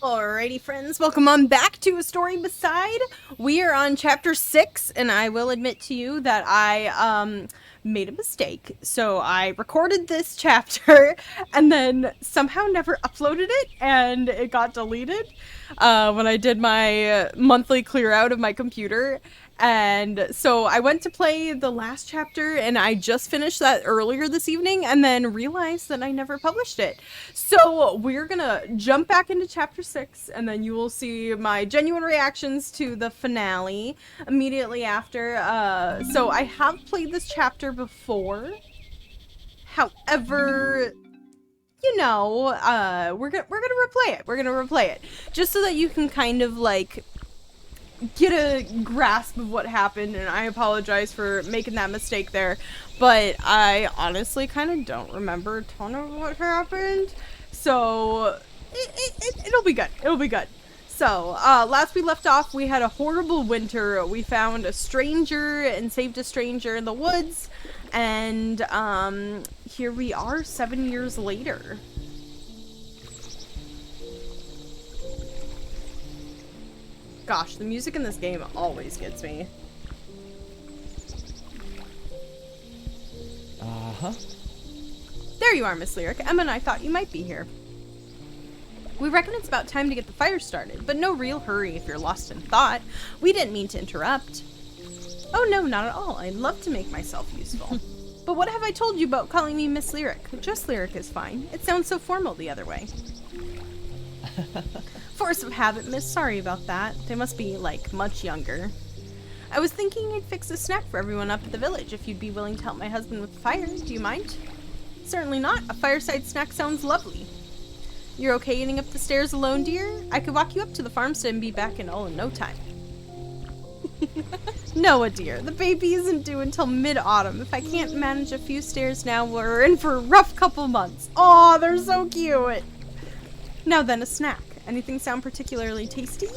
Alrighty, friends, welcome on back to A Story Beside. We are on chapter 6, and I will admit to you that I made a mistake. So I recorded this chapter and then somehow never uploaded it, and it got deleted when I did my monthly clear out of my computer. And so I went to play the last chapter, and I just finished that earlier this evening, and then realized that I never published it. So we're gonna jump back into chapter 6, and then you will see my genuine reactions to the finale immediately after. So I have played this chapter before. However, you know, we're gonna replay it. We're gonna replay it just so that you can kind of like get a grasp of what happened, and I apologize for making that mistake there, but I honestly kind of don't remember a ton of what happened, so it'll be good. It'll be good. So, last we left off, we had a horrible winter. We found a stranger and saved a stranger in the woods, and here we are 7 years later. Gosh, the music in this game always gets me. Uh-huh. There you are, Miss Lyric. Emma and I thought you might be here. We reckon it's about time to get the fire started, but no real hurry if you're lost in thought. We didn't mean to interrupt. Oh no, not at all. I'd love to make myself useful. But what have I told you about calling me Miss Lyric? Just Lyric is fine. It sounds so formal the other way. Force of habit, miss. Sorry about that. They must be, like, much younger. I was thinking I'd fix a snack for everyone up at the village if you'd be willing to help my husband with the fire. Do you mind? Certainly not. A fireside snack sounds lovely. You're okay getting up the stairs alone, dear? I could walk you up to the farmstead and be back in all in no time. Noah, dear, the baby isn't due until mid-autumn. If I can't manage a few stairs now, we're in for a rough couple months. Aw, they're so cute. Now then, a snack. Anything sound particularly tasty?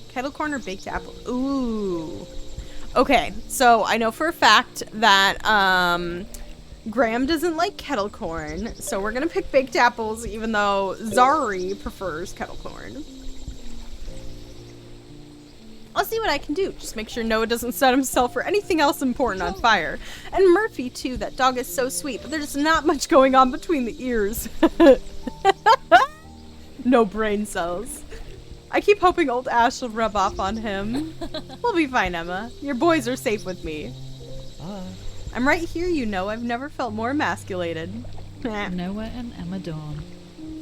Kettle corn or baked apple? Ooh. Okay, so I know for a fact that Graham doesn't like kettle corn, so we're gonna pick baked apples even though Zari prefers kettle corn. I'll see what I can do. Just make sure Noah doesn't set himself or anything else important on fire. And Murphy, too. That dog is so sweet, but there's not much going on between the ears. No brain cells. I keep hoping old Ash will rub off on him. We'll be fine, Emma. Your boys are safe with me. I'm right here, you know. I've never felt more emasculated. Noah and Emma Dawn.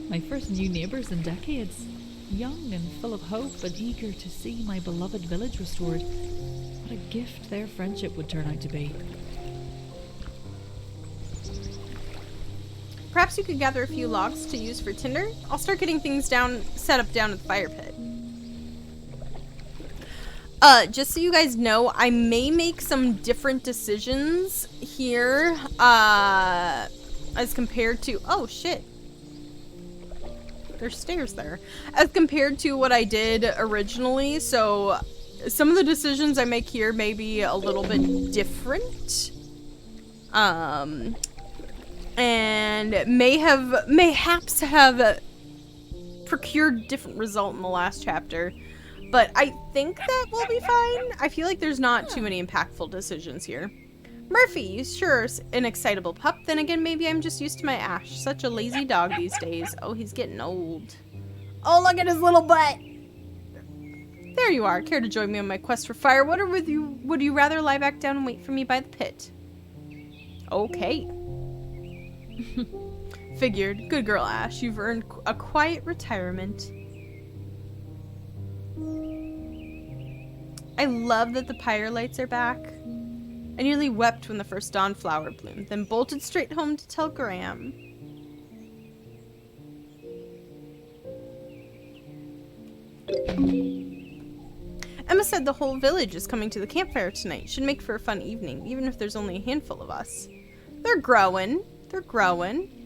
My first new neighbours in decades. Young and full of hope and eager to see my beloved village restored. What a gift their friendship would turn out to be. Perhaps you could gather a few logs to use for tinder? I'll start getting things set up down at the fire pit. Just so you guys know, I may make some different decisions here, as compared to, oh shit. There's stairs there. As compared to what I did originally, so some of the decisions I make here may be a little bit different. And mayhaps have procured different result in the last chapter. But I think that we'll be fine. I feel like there's not too many impactful decisions here. Murphy, you sure is an excitable pup. Then again, maybe I'm just used to my Ash. Such a lazy dog these days. Oh, he's getting old. Oh, look at his little butt. There you are. Care to join me on my quest for fire? What would you rather lie back down and wait for me by the pit? Okay. Figured. Good girl, Ash. You've earned a quiet retirement. I love that the pyre lights are back. I nearly wept when the first dawn flower bloomed, then bolted straight home to tell Graham. Emma said the whole village is coming to the campfire tonight. Should make for a fun evening, even if there's only a handful of us. They're growing. They're growing.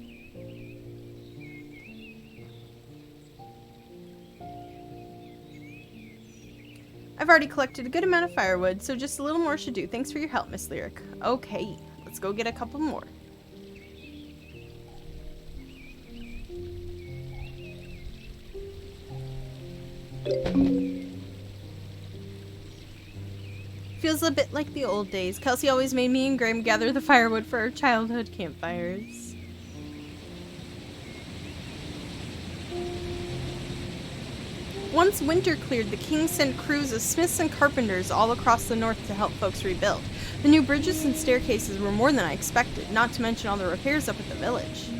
I've already collected a good amount of firewood, so just a little more should do. Thanks for your help, Miss Lyric. Okay, let's go get a couple more. Feels a bit like the old days. Kelsey always made me and Graham gather the firewood for our childhood campfires. Once winter cleared, the king sent crews of smiths and carpenters all across the north to help folks rebuild. The new bridges and staircases were more than I expected, not to mention all the repairs up at the village.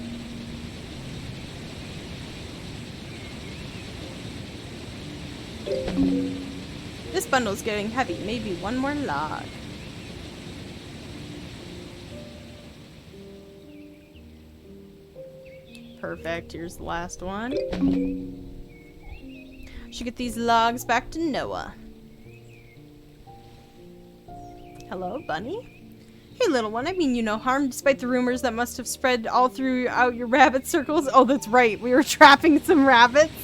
This bundle's getting heavy. Maybe one more log. Perfect. Here's the last one. Should get these logs back to Noah. Hello, bunny? Hey, little one. I mean you no harm, despite the rumors that must have spread all throughout your rabbit circles. Oh, that's right. We were trapping some rabbits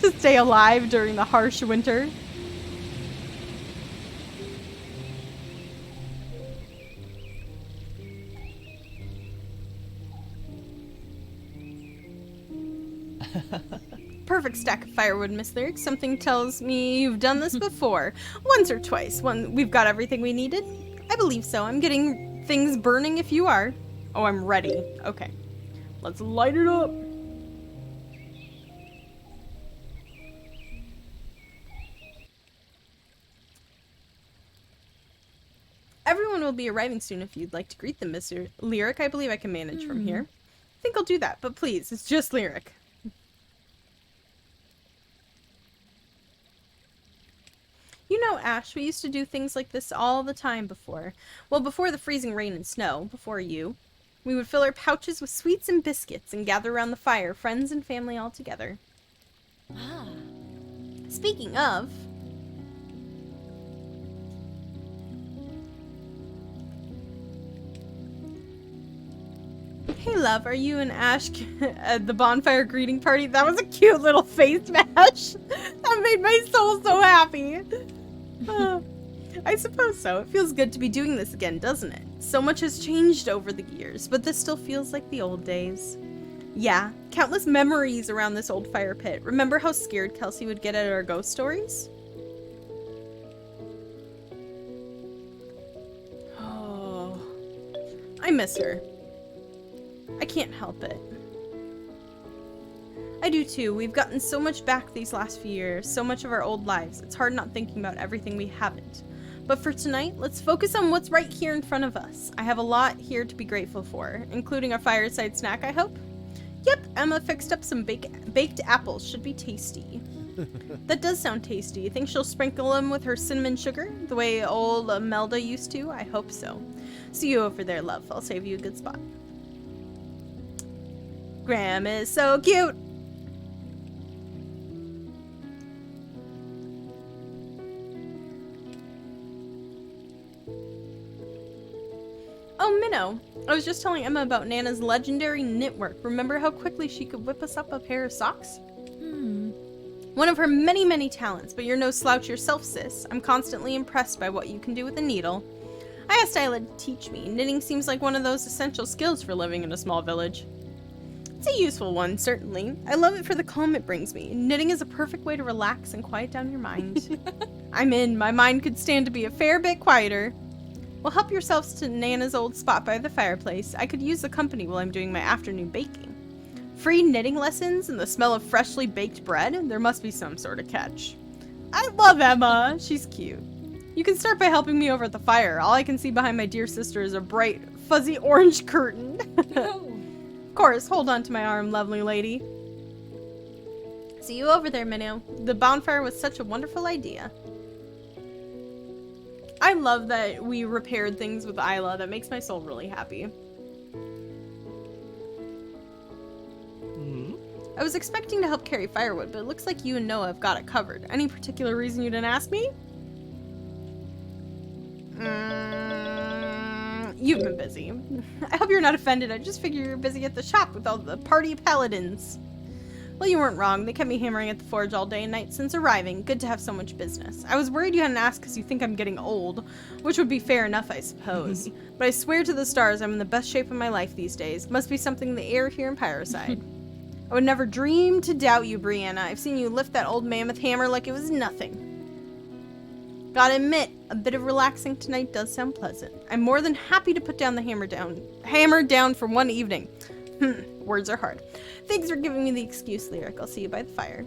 to stay alive during the harsh winter. Perfect stack of firewood, Miss Lyric. Something tells me you've done this before. Once or twice. We've got everything we needed? I believe so. I'm getting things burning if you are. Oh, I'm ready. Okay. Let's light it up. Everyone will be arriving soon if you'd like to greet them, Mr. Lyric. I believe I can manage from here. I think I'll do that, but please, it's just Lyric. You know, Ash, we used to do things like this all the time before. Well, before the freezing rain and snow, before you. We would fill our pouches with sweets and biscuits and gather around the fire, friends and family all together. Ah. Speaking of... Hey, love, are you and Ash at the bonfire greeting party? That was a cute little face match. That made my soul so happy. I suppose so. It feels good to be doing this again, doesn't it? So much has changed over the years, but this still feels like the old days. Yeah, countless memories around this old fire pit. Remember how scared Kelsey would get at our ghost stories? Oh, I miss her. I can't help it. I do too. We've gotten so much back these last few years, so much of our old lives. It's hard not thinking about everything we haven't. But for tonight, let's focus on what's right here in front of us. I have a lot here to be grateful for, including our fireside snack, I hope. Yep, Emma fixed up some baked apples. Should be tasty. That does sound tasty. You think she'll sprinkle them with her cinnamon sugar, the way old Melda used to? I hope so. See you over there, love. I'll save you a good spot. Graham is so cute! Oh, Minnow. I was just telling Emma about Nana's legendary knitwork. Remember how quickly she could whip us up a pair of socks? One of her many, many talents, but you're no slouch yourself, sis. I'm constantly impressed by what you can do with a needle. I asked Isla to teach me. Knitting seems like one of those essential skills for living in a small village. It's a useful one, certainly. I love it for the calm it brings me. Knitting is a perfect way to relax and quiet down your mind. I'm in. My mind could stand to be a fair bit quieter. Well, help yourselves to Nana's old spot by the fireplace. I could use the company while I'm doing my afternoon baking. Free knitting lessons and the smell of freshly baked bread? There must be some sort of catch. I love Emma. She's cute. You can start by helping me over at the fire. All I can see behind my dear sister is a bright, fuzzy orange curtain. Of course, hold on to my arm, lovely lady. See you over there, Minnow. The bonfire was such a wonderful idea. I love that we repaired things with Isla. That makes my soul really happy. I was expecting to help carry firewood, but it looks like you and Noah have got it covered. Any particular reason you didn't ask me? You've been busy. I hope you're not offended. I just figure you're busy at the shop with all the party paladins. Well, you weren't wrong. They kept me hammering at the forge all day and night since arriving. Good to have so much business. I was worried you hadn't asked because you think I'm getting old, which would be fair enough, I suppose. But I swear to the stars I'm in the best shape of my life these days. Must be something in the air here in Pyreside. I would never dream to doubt you, Brianna. I've seen you lift that old mammoth hammer like it was nothing. Gotta admit, a bit of relaxing tonight does sound pleasant. I'm more than happy to put down the hammer down for one evening. Words are hard. Thanks for giving me the excuse, Lyric. I'll see you by the fire.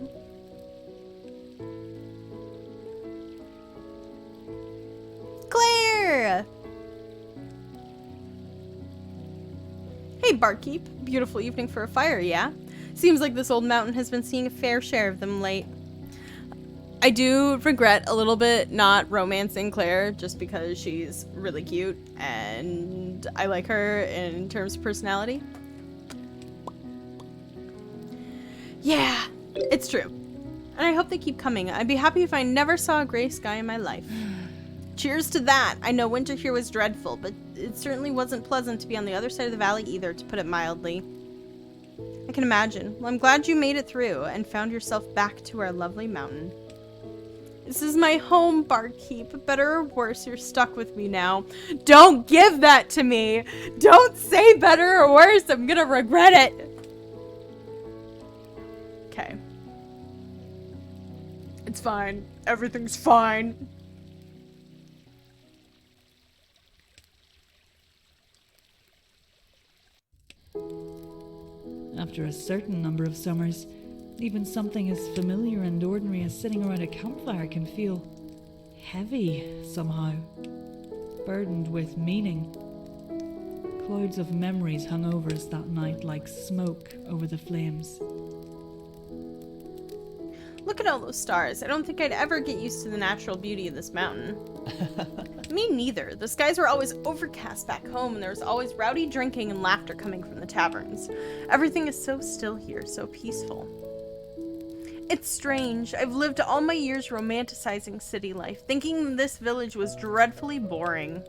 Claire! Hey, barkeep. Beautiful evening for a fire, yeah? Seems like this old mountain has been seeing a fair share of them late. I do regret a little bit not romancing Claire just because she's really cute and I like her in terms of personality. Yeah, it's true. And I hope they keep coming. I'd be happy if I never saw a gray sky in my life. Cheers to that. I know winter here was dreadful, but it certainly wasn't pleasant to be on the other side of the valley either, to put it mildly. I can imagine. Well, I'm glad you made it through and found yourself back to our lovely mountain. This is my home, barkeep. Better or worse, you're stuck with me now. Don't give that to me. Don't say better or worse. I'm gonna regret it. Okay. It's fine. Everything's fine. After a certain number of summers, even something as familiar and ordinary as sitting around a campfire can feel heavy somehow, burdened with meaning. Clouds of memories hung over us that night like smoke over the flames. Look at all those stars. I don't think I'd ever get used to the natural beauty of this mountain. Me neither. The skies were always overcast back home, and there was always rowdy drinking and laughter coming from the taverns. Everything is so still here, so peaceful. It's strange. I've lived all my years romanticizing city life, thinking this village was dreadfully boring.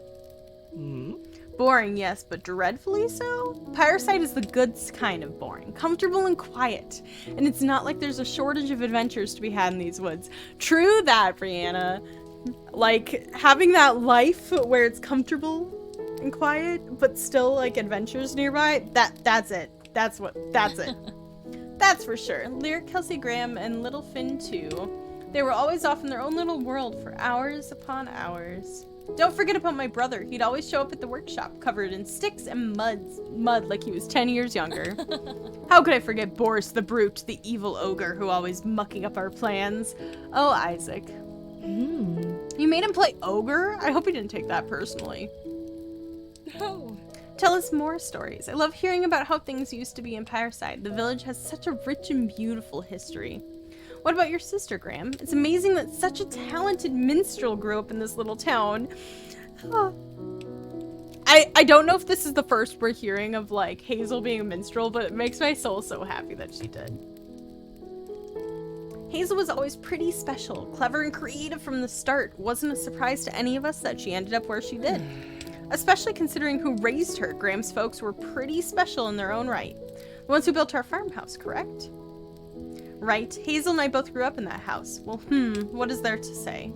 Boring, yes, but dreadfully so? Pyreside is the good kind of boring, comfortable and quiet. And it's not like there's a shortage of adventures to be had in these woods. True that, Brianna. Like, having that life where it's comfortable and quiet, but still, like, adventures nearby, that's it. That's it. That's for sure. Lyric, Kelsey Graham, and Little Finn, too. They were always off in their own little world for hours upon hours. Don't forget about my brother. He'd always show up at the workshop, covered in sticks and mud like he was 10 years younger. How could I forget Boris the Brute, the evil ogre who always mucking up our plans? Oh, Isaac. You made him play ogre? I hope he didn't take that personally. No. Tell us more stories. I love hearing about how things used to be in Pyreside. The village has such a rich and beautiful history. What about your sister, Graham? It's amazing that such a talented minstrel grew up in this little town. I don't know if this is the first we're hearing of, like, Hazel being a minstrel, but it makes my soul so happy that she did. Hazel was always pretty special, clever and creative from the start. Wasn't a surprise to any of us that she ended up where she did. Especially considering who raised her. Graham's folks were pretty special in their own right. The ones who built our farmhouse, correct? Right. Hazel and I both grew up in that house. Well, what is there to say?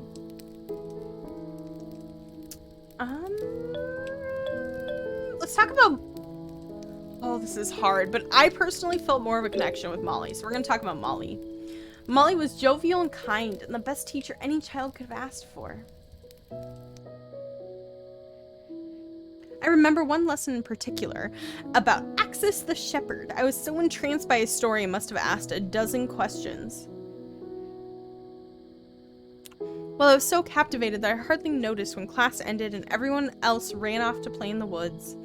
Let's talk about... Oh, this is hard, but I personally felt more of a connection with Molly, so we're going to talk about Molly. Molly was jovial and kind, and the best teacher any child could have asked for. I remember one lesson in particular about Axis the Shepherd. I was so entranced by his story I must have asked a dozen questions. Well, I was so captivated that I hardly noticed when class ended and everyone else ran off to play in the woods.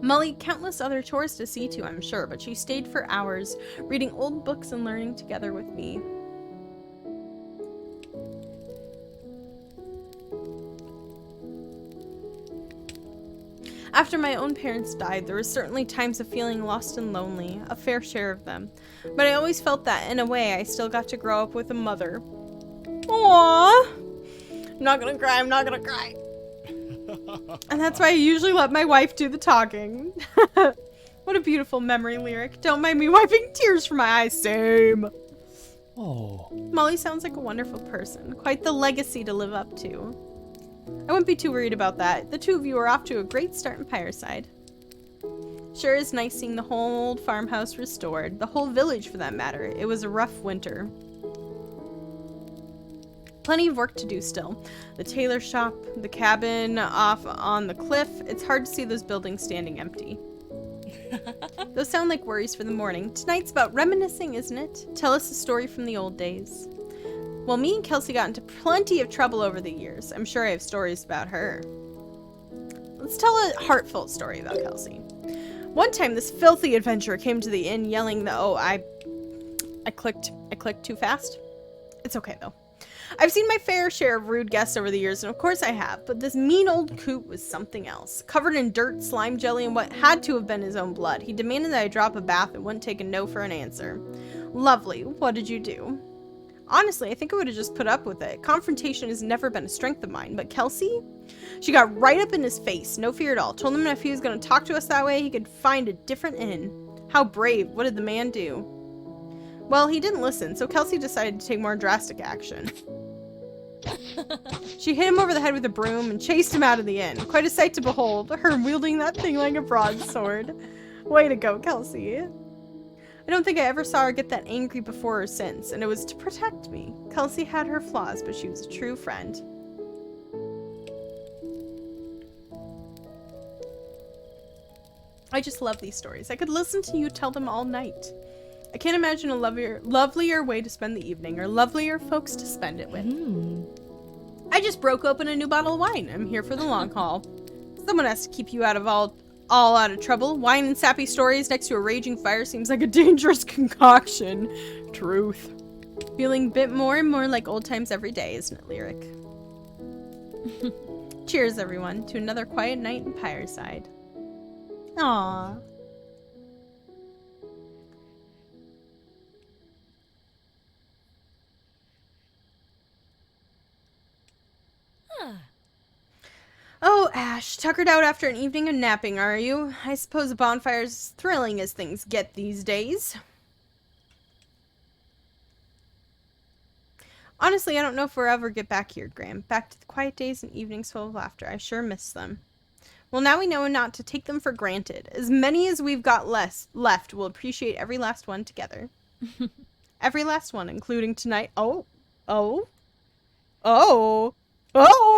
Molly had countless other chores to see to, I'm sure, but she stayed for hours, reading old books and learning together with me. After my own parents died, there were certainly times of feeling lost and lonely, a fair share of them. But I always felt that, in a way, I still got to grow up with a mother. Aww! I'm not gonna cry, I'm not gonna cry. And that's why I usually let my wife do the talking. What a beautiful memory, Lyric. Don't mind me wiping tears from my eyes. Same. Oh. Molly sounds like a wonderful person. Quite the legacy to live up to. I wouldn't be too worried about that. The two of you are off to a great start in Pyreside. Sure is nice seeing the whole old farmhouse restored. The whole village, for that matter. It was a rough winter. Plenty of work to do still. The tailor shop, the cabin off on the cliff. It's hard to see those buildings standing empty. Those sound like worries for the morning. Tonight's about reminiscing, isn't it? Tell us a story from the old days. Well, me and Kelsey got into plenty of trouble over the years. I'm sure I have stories about her. Let's tell a heartfelt story about Kelsey. One time, this filthy adventurer came to the inn yelling that, I clicked too fast. It's okay, though. I've seen my fair share of rude guests over the years, and of course I have, but this mean old coot was something else. Covered in dirt, slime jelly, and what had to have been his own blood, he demanded that I drop a bath and wouldn't take a no for an answer. Lovely. What did you do? Honestly, I think I would have just put up with it. Confrontation has never been a strength of mine, but Kelsey? She got right up in his face, no fear at all. Told him if he was going to talk to us that way, he could find a different inn. How brave. What did the man do? Well, he didn't listen, so Kelsey decided to take more drastic action. She hit him over the head with a broom and chased him out of the inn. Quite a sight to behold, her wielding that thing like a broadsword. Way to go, Kelsey. I don't think I ever saw her get that angry before or since, and it was to protect me. Kelsey had her flaws, but she was a true friend. I just love these stories. I could listen to you tell them all night. I can't imagine a lovelier way to spend the evening, or lovelier folks to spend it with. I just broke open a new bottle of wine. I'm here for the long haul. Someone has to keep you out of all out of trouble. Wine and sappy stories next to a raging fire seems like a dangerous concoction. Truth. Feeling a bit more and more like old times every day, isn't it, Lyric? Cheers, everyone, to another quiet night in Pyreside. Aww. Oh, Ash, tuckered out after an evening of napping, are you? I suppose a bonfire's as thrilling as things get these days. Honestly, I don't know if we'll ever get back here, Graham. Back to the quiet days and evenings full of laughter. I sure miss them. Well, now we know not to take them for granted. As many as we've got left, we'll appreciate every last one together. Every last one, including tonight. Oh,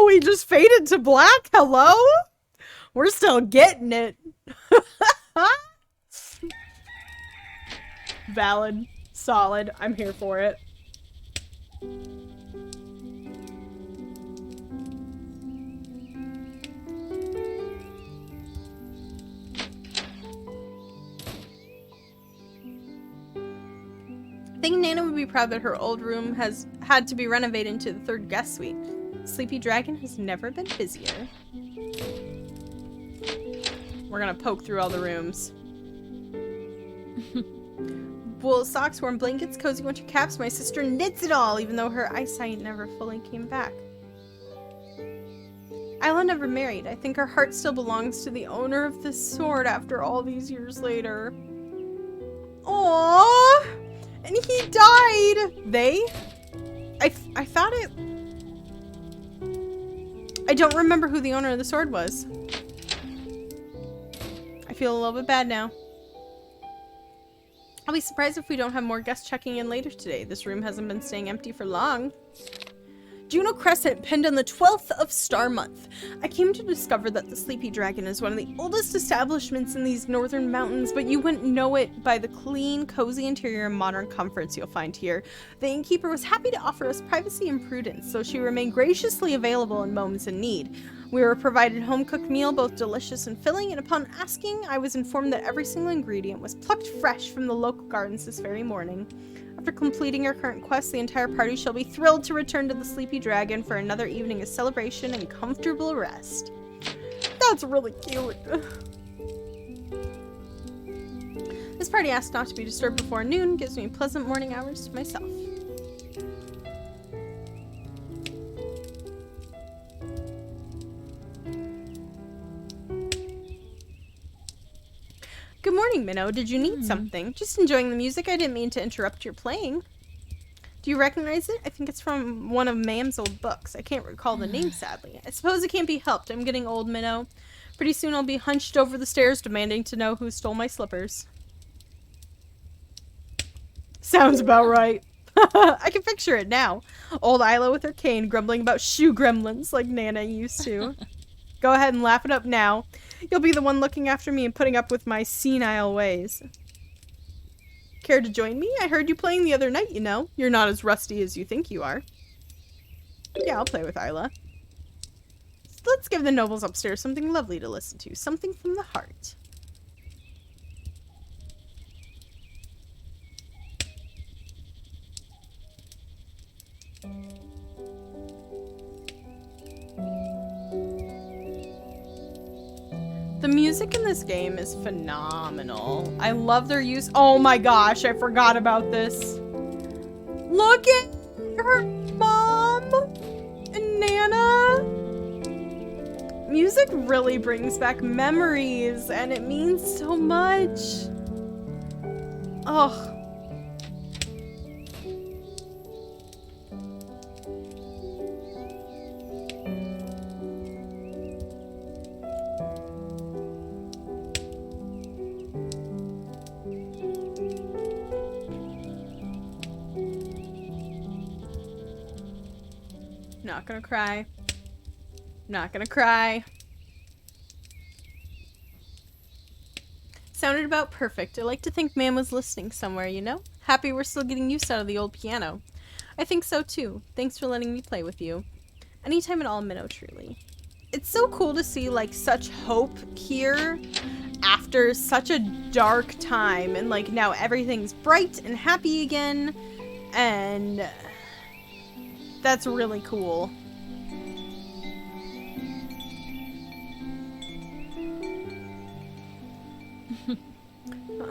we just faded to black. Hello? We're still getting it. Valid. Solid. I'm here for it. I think Nana would be proud that her old room has had to be renovated into the third guest suite. Sleepy Dragon has never been busier. We're gonna poke through all the rooms. Wool socks, warm blankets, cozy winter caps. My sister knits it all, even though her eyesight never fully came back. Isla never married. I think her heart still belongs to the owner of this sword after all these years later. Aww! And he died! They? I thought it... I don't remember who the owner of the sword was. I feel a little bit bad now. I'll be surprised if we don't have more guests checking in later today. This room hasn't been staying empty for long. Juno Crescent, pinned on the 12th of Star Month. I came to discover that the Sleepy Dragon is one of the oldest establishments in these northern mountains, but you wouldn't know it by the clean, cozy interior and modern comforts you'll find here. The innkeeper was happy to offer us privacy and prudence, so she remained graciously available in moments of need. We were provided home-cooked meal, both delicious and filling, and upon asking, I was informed that every single ingredient was plucked fresh from the local gardens this very morning. After completing your current quest, the entire party shall be thrilled to return to the Sleepy Dragon for another evening of celebration and comfortable rest. That's really cute. This party asked not to be disturbed before noon, gives me pleasant morning hours to myself. Good morning, Minnow. Did you need something? Just enjoying the music. I didn't mean to interrupt your playing. Do you recognize it? I think it's from one of Ma'am's old books. I can't recall the name, sadly. I suppose it can't be helped. I'm getting old, Minnow. Pretty soon I'll be hunched over the stairs demanding to know who stole my slippers. Sounds about right. I can picture it now. Old Isla with her cane grumbling about shoe gremlins like Nana used to. Go ahead and laugh it up now. You'll be the one looking after me and putting up with my senile ways. Care to join me? I heard you playing the other night, you know. You're not as rusty as you think you are. Yeah, I'll play with Isla. Let's give the nobles upstairs something lovely to listen to. Something from the heart. The music in this game is phenomenal. I love their use. Oh my gosh, I forgot about this. Look at her mom and Nana. Music really brings back memories and it means so much. Oh. Not gonna cry. Not gonna cry. Sounded about perfect. I like to think man was listening somewhere, you know? Happy we're still getting use out of the old piano. I think so too. Thanks for letting me play with you. Anytime at all, Minnow, truly. It's so cool to see like such hope here after such a dark time, and like now everything's bright and happy again, and that's really cool.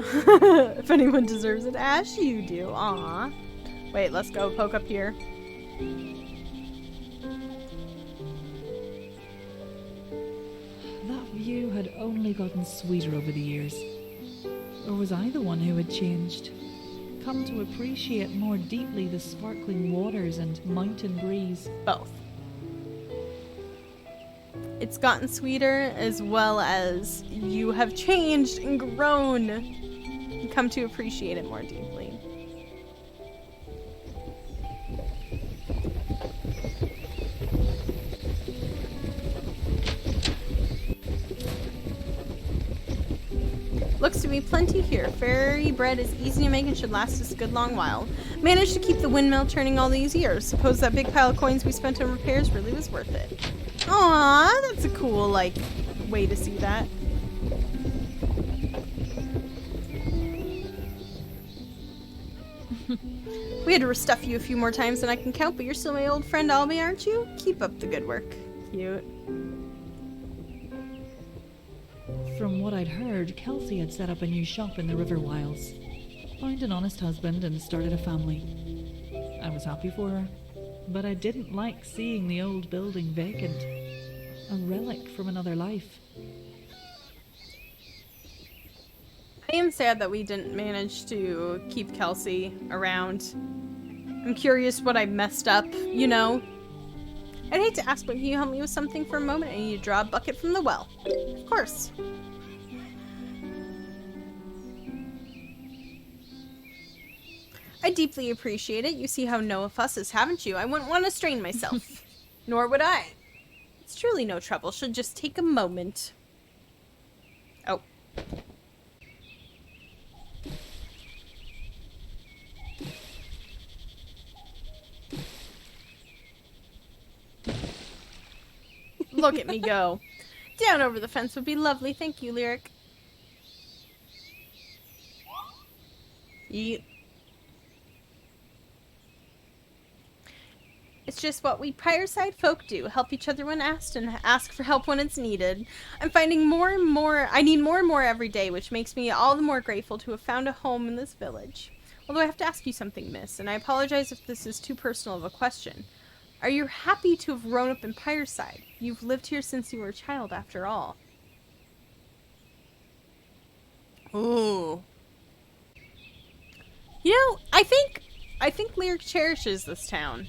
If anyone deserves it, Ash, you do. Aw. Wait, let's go poke up here. That view had only gotten sweeter over the years. Or was I the one who had changed? Come to appreciate more deeply the sparkling waters and mountain breeze? Both. It's gotten sweeter, as well as you have changed and grown and come to appreciate it more deeply. Looks to be plenty here. Fairy bread is easy to make and should last us a good long while. Managed to keep the windmill turning all these years. Suppose that big pile of coins we spent on repairs really was worth it. Aww, that's a cool, like, way to see that. We had to restuff you a few more times than I can count, but you're still my old friend Albie, aren't you? Keep up the good work. Cute. From what I'd heard, Kelsey had set up a new shop in the River Wilds. Found an honest husband and started a family. I was happy for her, but I didn't like seeing the old building vacant. A relic from another life. I am sad that we didn't manage to keep Kelsey around. I'm curious what I messed up, you know? I'd hate to ask, but can you help me with something for a moment? I need to draw a bucket from the well. Of course. I deeply appreciate it. You see how Noah fusses, haven't you? I wouldn't want to strain myself. Nor would I. It's truly no trouble. Should just take a moment. Oh. Look at me go. Down over the fence would be lovely. Thank you, Lyric. Eat. It's just what we Pyreside folk do. Help each other when asked and ask for help when it's needed. I'm finding I need more and more every day, which makes me all the more grateful to have found a home in this village. Although I have to ask you something, miss, and I apologize if this is too personal of a question. Are you happy to have grown up in Pyreside? You've lived here since you were a child, after all. Ooh. You know, I think Lyric cherishes this town.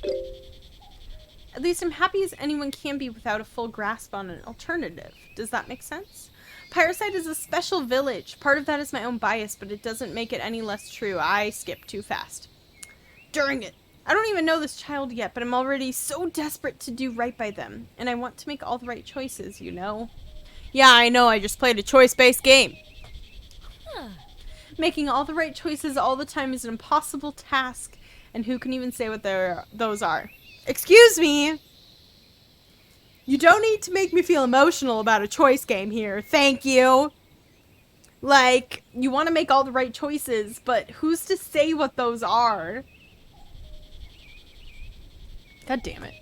At least I'm happy as anyone can be without a full grasp on an alternative. Does that make sense? Pyreside is a special village. Part of that is my own bias, but it doesn't make it any less true. I skipped too fast. Dang it. I don't even know this child yet, but I'm already so desperate to do right by them. And I want to make all the right choices, you know? Yeah, I know. I just played a choice-based game. Making all the right choices all the time is an impossible task. And who can even say what those are? Excuse me! You don't need to make me feel emotional about a choice game here. Thank you. Like, you want to make all the right choices, but who's to say what those are? God damn it.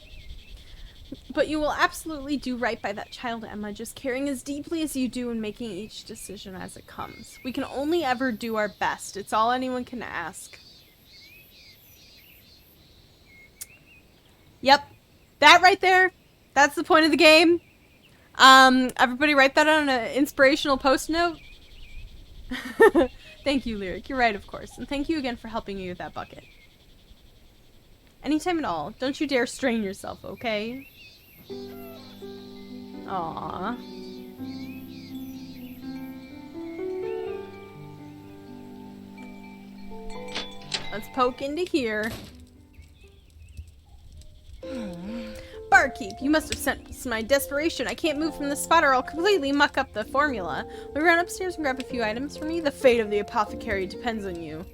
But you will absolutely do right by that child, Emma, just caring as deeply as you do and making each decision as it comes. We can only ever do our best. It's all anyone can ask. Yep. That right there. That's the point of the game. Everybody write that on an inspirational post note. Thank you, Lyric. You're right, of course. And thank you again for helping me with that bucket. Anytime at all. Don't you dare strain yourself, okay? Aww. Let's poke into here. Barkeep, you must have sensed my desperation. I can't move from the spot or I'll completely muck up the formula. Will you run upstairs and grab a few items for me? The fate of the apothecary depends on you.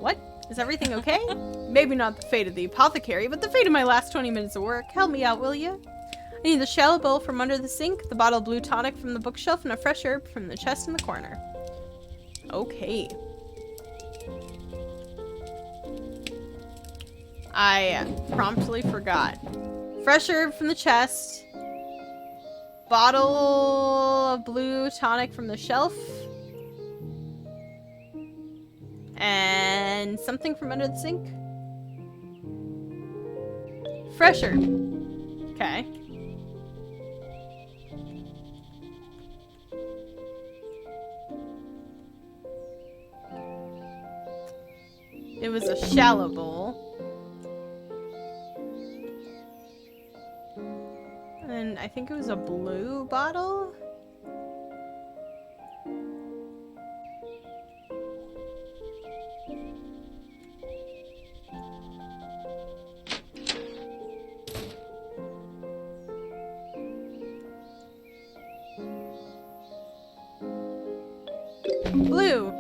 What? Is everything okay? Maybe not the fate of the apothecary, but the fate of my last 20 minutes of work. Help me out, will you? I need the shallow bowl from under the sink, the bottle of blue tonic from the bookshelf, and a fresh herb from the chest in the corner. Okay. I promptly forgot. Fresh herb from the chest. Bottle of blue tonic from the shelf. And something from under the sink. Fresh herb. Okay. It was a shallow bowl. And I think it was a blue bottle. Blue.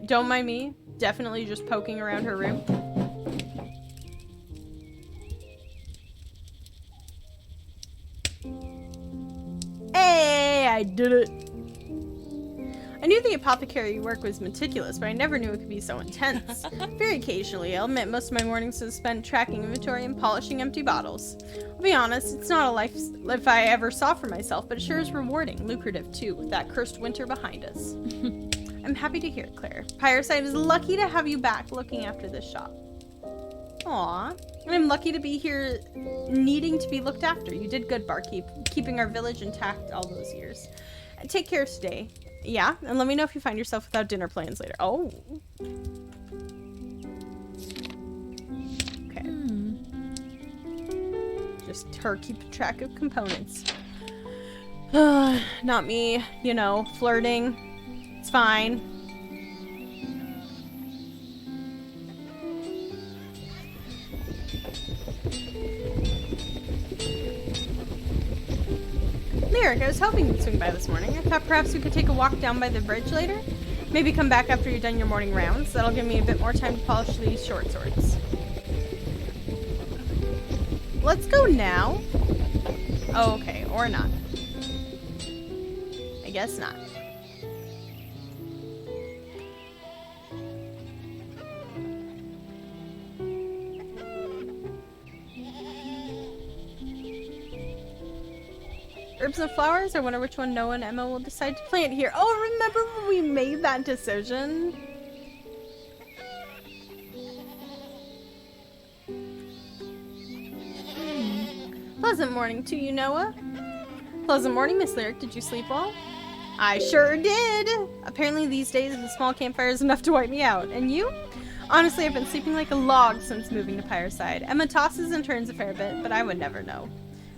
Don't mind me. Definitely just poking around her room. Hey, I did it. I knew the apothecary work was meticulous, but I never knew it could be so intense. Very occasionally, I'll admit most of my mornings are spent tracking inventory and polishing empty bottles. I'll be honest, it's not a life I ever saw for myself, but it sure is rewarding, lucrative too, with that cursed winter behind us. I'm happy to hear it, Claire. Pyreside is lucky to have you back looking after this shop. Aw, and I'm lucky to be here needing to be looked after. You did good, barkeep, keeping our village intact all those years. Take care today. Yeah, and let me know if you find yourself without dinner plans later. Oh. Okay. Just her keeping track of components. Not me, you know, flirting. It's fine. Lyric, I was hoping you'd swing by this morning. I thought perhaps we could take a walk down by the bridge later. Maybe come back after you've done your morning rounds. That'll give me a bit more time to polish these short swords. Let's go now. Oh, okay, or not. I guess not. Herbs and flowers? I wonder which one Noah and Emma will decide to plant here. Oh, remember when we made that decision? Pleasant morning to you, Noah. Pleasant morning, Miss Lyric. Did you sleep well? I sure did. Apparently these days a small campfire is enough to wipe me out. And you? Honestly, I've been sleeping like a log since moving to Pyreside. Emma tosses and turns a fair bit, but I would never know.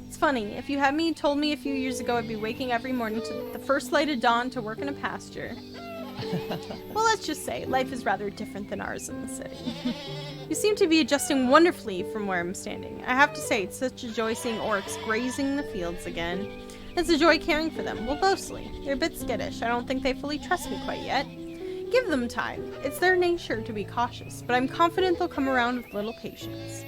It's funny, if you had told me a few years ago I'd be waking every morning to the first light of dawn to work in a pasture. Well, let's just say, life is rather different than ours in the city. You seem to be adjusting wonderfully from where I'm standing. I have to say, it's such a joy seeing oryx grazing the fields again. It's a joy caring for them. Well, mostly. They're a bit skittish. I don't think they fully trust me quite yet. Give them time. It's their nature to be cautious, but I'm confident they'll come around with little patience.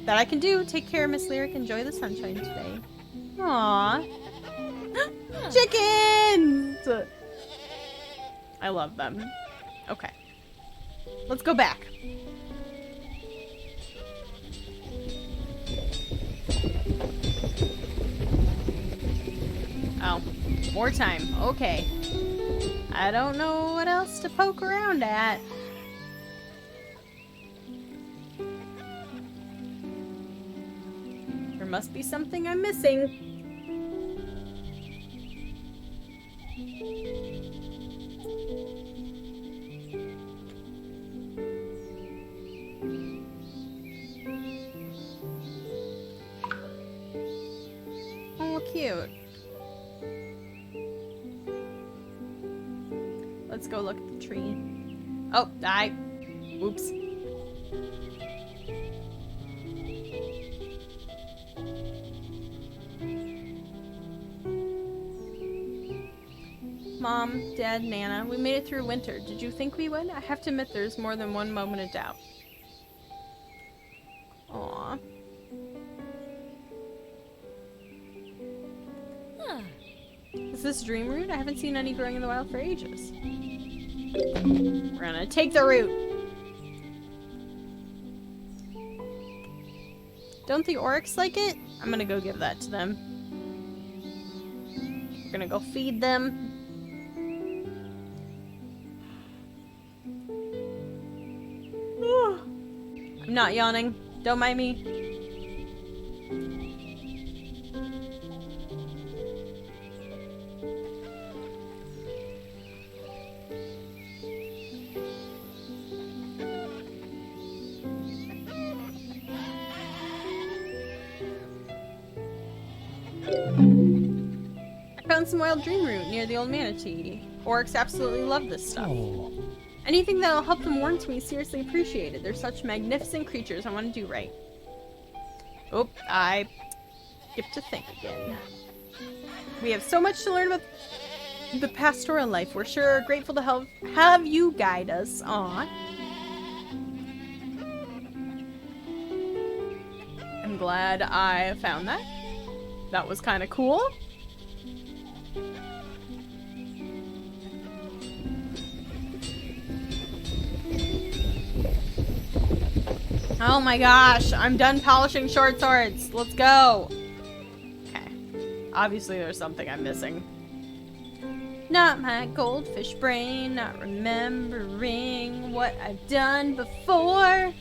That I can do. Take care, Miss Lyric. Enjoy the sunshine today. Aww. Chickens! I love them. Okay. Let's go back. Oh, more time. Okay. I don't know what else to poke around at. There must be something I'm missing. Oh, cute. Let's go look at the tree. Oh, oops. Mom, Dad, Nana, we made it through winter. Did you think we would? I have to admit there's more than one moment of doubt. Aww. Is this dream root? I haven't seen any growing in the wild for ages. We're gonna take the root. Don't the oryx like it? I'm gonna go give that to them. We're gonna go feed them. I'm not yawning. Don't mind me. I found some wild dream root near the old manatee. Oryx absolutely love this stuff. Oh. Anything that'll help them warm to me, seriously appreciated. They're such magnificent creatures. I want to do right. Oh, I skipped a thing again. We have so much to learn about the pastoral life. We're sure grateful to have you guide us. Aw. I'm glad I found that. That was kind of cool. Oh my gosh, I'm done polishing short swords. Let's go. Okay. Obviously there's something I'm missing. Not my goldfish brain, not remembering what I've done before.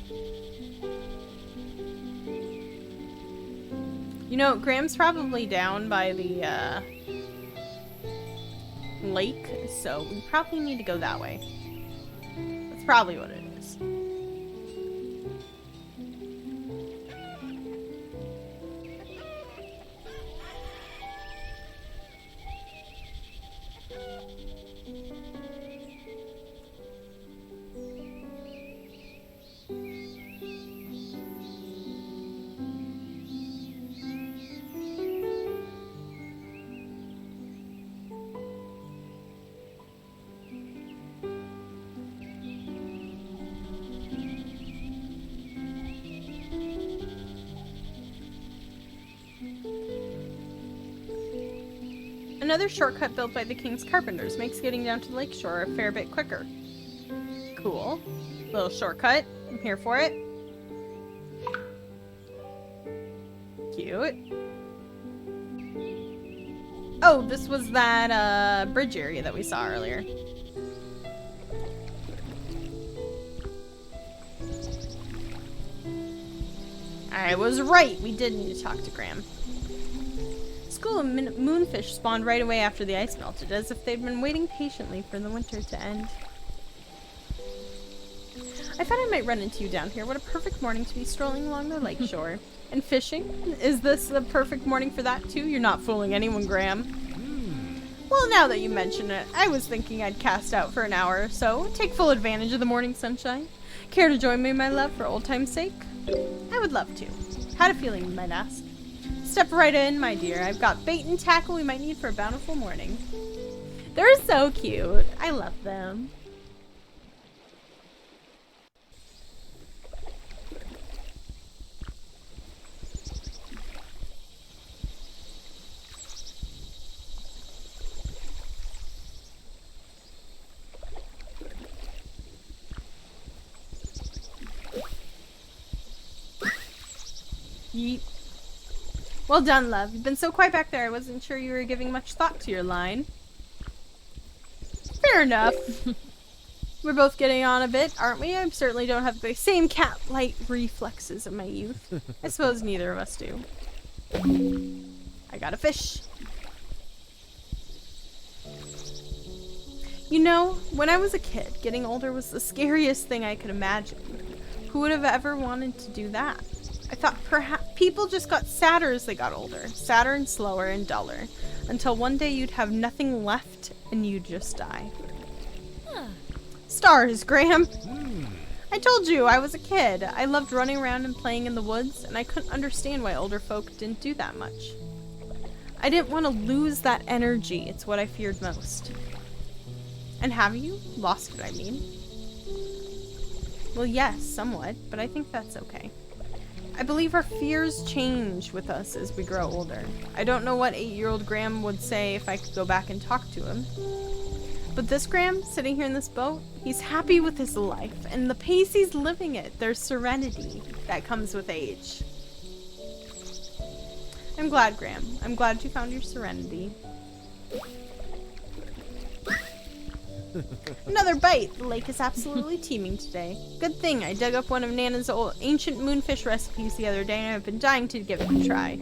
You know, Graham's probably down by the lake, so we probably need to go that way. That's probably what it is. Another shortcut built by the King's Carpenters makes getting down to the lakeshore a fair bit quicker. Cool. Little shortcut. I'm here for it. Cute. Oh, this was that bridge area that we saw earlier. I was right. We did need to talk to Graham. school of moonfish spawned right away after the ice melted, as if they'd been waiting patiently for the winter to end. I thought I might run into you down here. What a perfect morning to be strolling along the lake shore. And fishing? Is this the perfect morning for that too? You're not fooling anyone, Graham. Well, now that you mention it, I was thinking I'd cast out for an hour or so. Take full advantage of the morning sunshine. Care to join me, my love, for old time's sake? I would love to. Had a feeling you might ask. Step right in, my dear. I've got bait and tackle we might need for a bountiful morning. They're so cute. I love them. Yeet. Well done, love. You've been so quiet back there, I wasn't sure you were giving much thought to your line. Fair enough. We're both getting on a bit, aren't we? I certainly don't have the same cat-like reflexes of my youth. I suppose neither of us do. I got a fish. You know, when I was a kid, getting older was the scariest thing I could imagine. Who would have ever wanted to do that? I thought perhaps people just got sadder as they got older. Sadder and slower and duller. Until one day you'd have nothing left and you'd just die. Stars, Graham. I told you I was a kid. I loved running around and playing in the woods, and I couldn't understand why older folk didn't do that much. I didn't want to lose that energy. It's what I feared most. And have you? Lost it, I mean. Well, yes, somewhat, but I think that's okay. I believe our fears change with us as we grow older. I don't know what 8-year-old Graham would say if I could go back and talk to him. But this Graham, sitting here in this boat, he's happy with his life, and the pace he's living it, there's serenity that comes with age. I'm glad, Graham. I'm glad you found your serenity. Another bite! The lake is absolutely teeming today. Good thing I dug up one of Nana's old ancient moonfish recipes the other day and I've been dying to give it a try.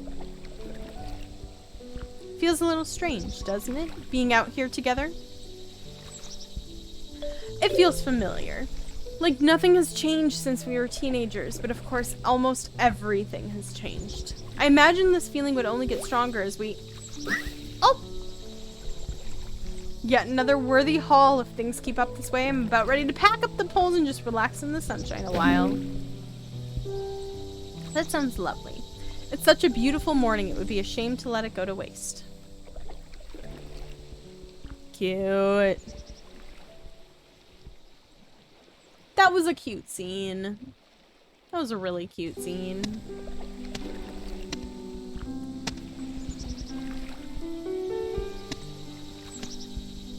Feels a little strange, doesn't it? Being out here together? It feels familiar. Like nothing has changed since we were teenagers, but of course almost everything has changed. I imagine this feeling would only get stronger as we... Oh! Yet another worthy haul if things keep up this way. I'm about ready to pack up the poles and just relax in the sunshine a while. That sounds lovely. It's such a beautiful morning, it would be a shame to let it go to waste. Cute. That was a cute scene. That was a really cute scene.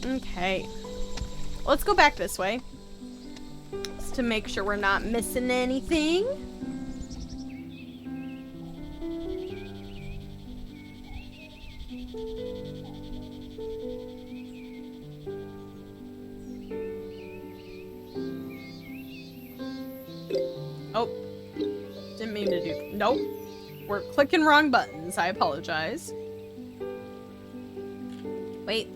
Okay. Let's go back this way. Just to make sure we're not missing anything. Oh. Didn't mean to do... Nope. We're clicking wrong buttons. I apologize. Wait.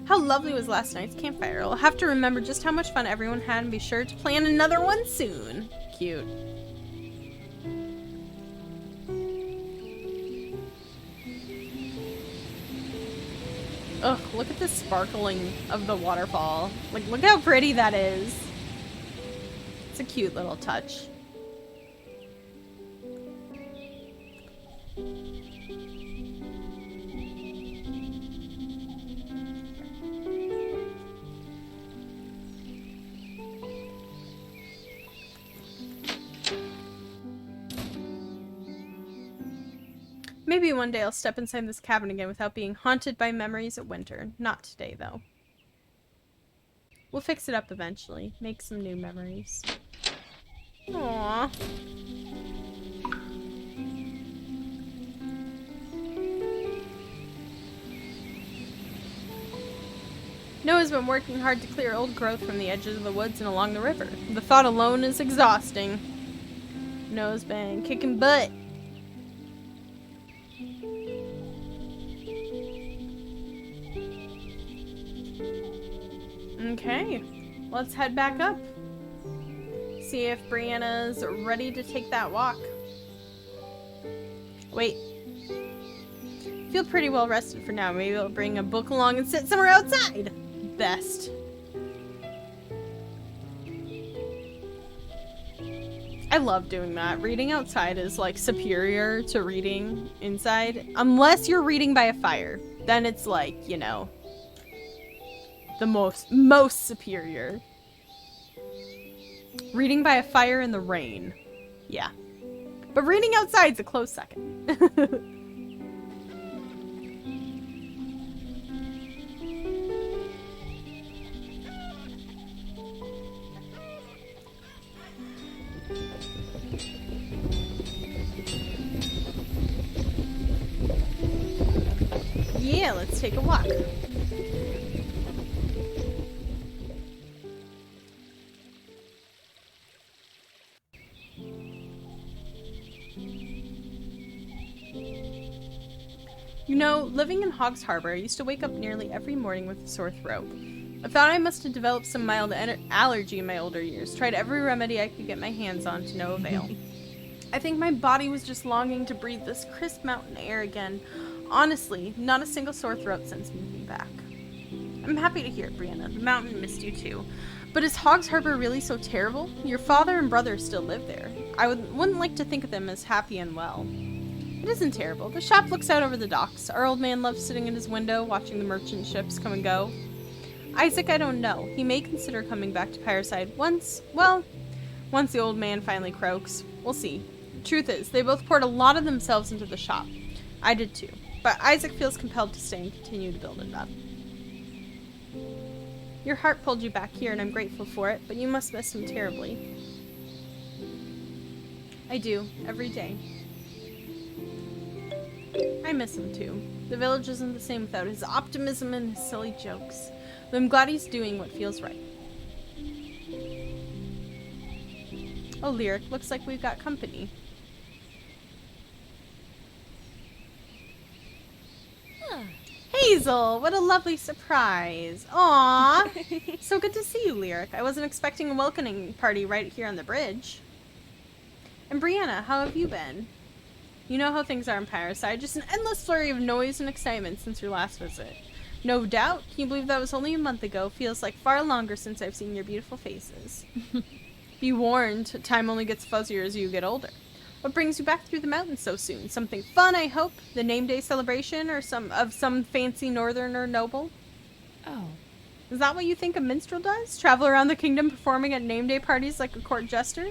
How lovely was last night's campfire? I'll have to remember just how much fun everyone had and be sure to plan another one soon. Cute. Ugh, look at the sparkling of the waterfall. Like, look how pretty that is. It's a cute little touch. Maybe one day I'll step inside this cabin again without being haunted by memories of winter. Not today, though. We'll fix it up eventually. Make some new memories. Aww. Noah's been working hard to clear old growth from the edges of the woods and along the river. The thought alone is exhausting. Noah's been kicking butt. Okay, let's head back up. See if Brianna's ready to take that walk. Wait. Feel pretty well rested for now. Maybe I'll bring a book along and sit somewhere outside. Best. I love doing that. Reading outside is like superior to reading inside. Unless you're reading by a fire. Then it's like, you know, the most superior. Reading by a fire in the rain. Yeah. But reading outside's a close second. Yeah, let's take a walk. You know, living in Hog's Harbor, I used to wake up nearly every morning with a sore throat. I thought I must have developed some mild allergy in my older years. Tried every remedy I could get my hands on to no avail. I think my body was just longing to breathe this crisp mountain air again. Honestly, not a single sore throat since moving back. I'm happy to hear it, Brianna. The mountain missed you too. But is Hog's Harbor really so terrible? Your father and brother still live there. I wouldn't like to think of them as happy and well. It isn't terrible. The shop looks out over the docks. Our old man loves sitting in his window, watching the merchant ships come and go. Isaac, I don't know. He may consider coming back to Pyreside once the old man finally croaks. We'll see. Truth is, they both poured a lot of themselves into the shop. I did too. But Isaac feels compelled to stay and continue to build it up. Your heart pulled you back here, and I'm grateful for it, but you must miss him terribly. I do, every day. I miss him too. The village isn't the same without his optimism and his silly jokes. But I'm glad he's doing what feels right. Oh, Lyric, looks like we've got company. Hazel, what a lovely surprise. Aww. So good to see you, Lyric. I wasn't expecting a welcoming party right here on the bridge. And Brianna, how have you been? You know how things are in Pyreside, just an endless flurry of noise and excitement since your last visit. No doubt. Can you believe that was only a month ago? Feels like far longer since I've seen your beautiful faces. Be warned, time only gets fuzzier as you get older. What brings you back through the mountains so soon? Something fun, I hope? The name day celebration or some fancy northerner noble? Oh. Is that what you think a minstrel does? Travel around the kingdom performing at name day parties like a court jester?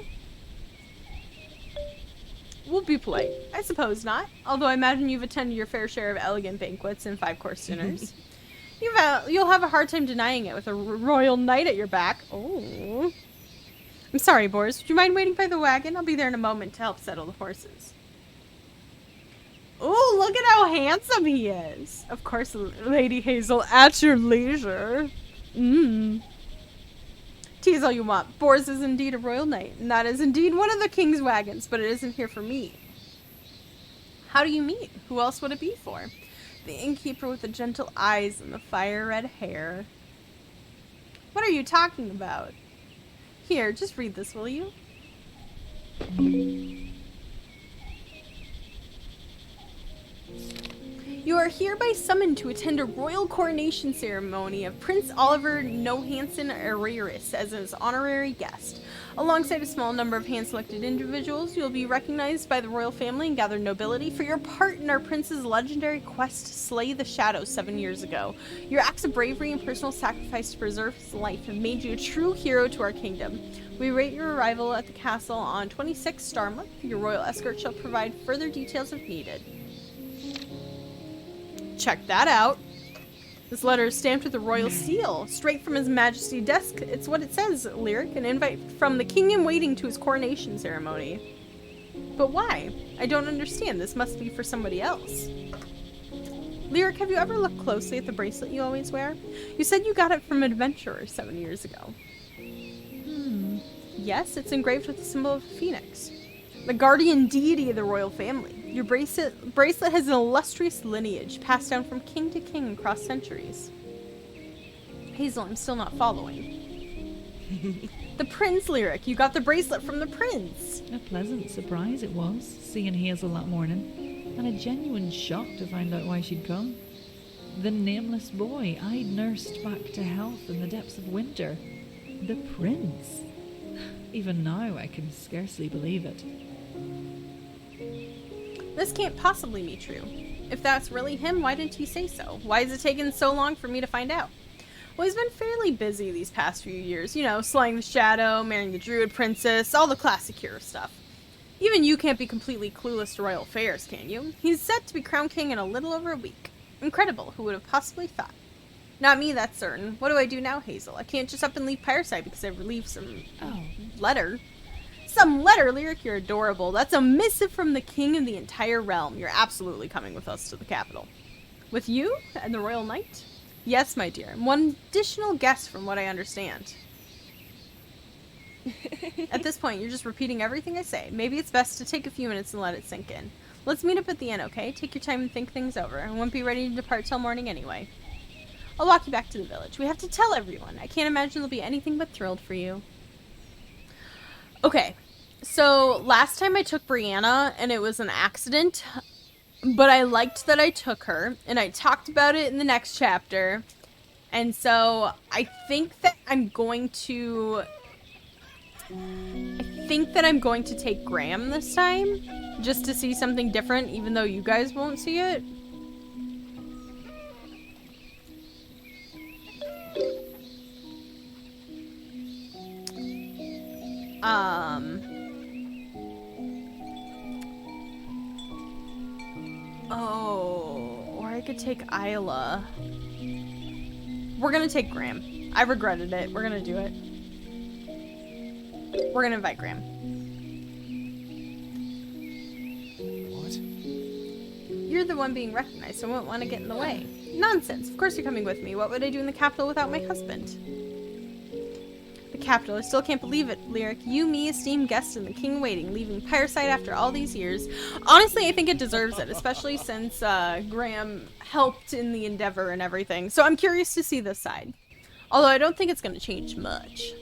We'll be polite. I suppose not. Although I imagine you've attended your fair share of elegant banquets and 5-course dinners. You'll have a hard time denying it with a royal knight at your back. Oh. I'm sorry, Boris. Would you mind waiting by the wagon? I'll be there in a moment to help settle the horses. Oh, look at how handsome he is. Of course, Lady Hazel, at your leisure. Tease all you want. Boris is indeed a royal knight, and that is indeed one of the king's wagons, but it isn't here for me. How do you meet? Who else would it be for? The innkeeper with the gentle eyes and the fire-red hair. What are you talking about? Here, just read this, will you? You are hereby summoned to attend a royal coronation ceremony of Prince Oliver Nohanson Ariris as his honorary guest. Alongside a small number of hand-selected individuals, you will be recognized by the royal family and gather nobility for your part in our prince's legendary quest to slay the shadows 7 years ago. Your acts of bravery and personal sacrifice to preserve his life have made you a true hero to our kingdom. We rate your arrival at the castle on 26 star month. Your royal escort shall provide further details if needed. Check that out. This letter is stamped with a royal seal, straight from His Majesty's desk. It's what it says, Lyric, an invite from the king in waiting to his coronation ceremony. But why? I don't understand. This must be for somebody else. Lyric, have you ever looked closely at the bracelet you always wear? You said you got it from an adventurer 7 years ago. Yes, it's engraved with the symbol of a phoenix, the guardian deity of the royal family. Your bracelet has an illustrious lineage passed down from king to king across centuries. Hazel, I'm still not following. The prince, Lyric. You got the bracelet from the prince. A pleasant surprise it was, seeing Hazel that morning, and a genuine shock to find out why she'd come. The nameless boy I'd nursed back to health in the depths of winter. The prince. Even now I can scarcely believe it. This can't possibly be true. If that's really him, why didn't he say so? Why has it taken so long for me to find out? Well, he's been fairly busy these past few years. You know, slaying the shadow, marrying the druid princess, all the classic hero stuff. Even you can't be completely clueless to royal affairs, can you? He's set to be crowned king in a little over a week. Incredible, who would have possibly thought? Not me, that's certain. What do I do now, Hazel? I can't just up and leave Pyreside because I relieved some letter. Some letter, Lyric, you're adorable. That's a missive from the king of the entire realm. You're absolutely coming with us to the capital. With you and the royal knight? Yes, my dear. One additional guess from what I understand. At this point, you're just repeating everything I say. Maybe it's best to take a few minutes and let it sink in. Let's meet up at the inn, okay? Take your time and think things over. I won't be ready to depart till morning anyway. I'll walk you back to the village. We have to tell everyone. I can't imagine they'll be anything but thrilled for you. Okay, so last time I took Brianna, and it was an accident, but I liked that I took her, and I talked about it in the next chapter, and so I think that I'm going to take Graham this time, just to see something different, even though you guys won't see it. Oh, or I could take Isla. We're gonna take Graham. I regretted it. We're gonna do it. We're gonna invite Graham. What? You're the one being recognized, so I won't want to get in the way. Nonsense. Of course you're coming with me. What would I do in the capital without my husband? The capital. I still can't believe it, Lyric. You, me, esteemed guest, and the king waiting, leaving Pyreside after all these years. Honestly, I think it deserves it, especially since Graham helped in the endeavor and everything. So I'm curious to see this side. Although I don't think it's going to change much.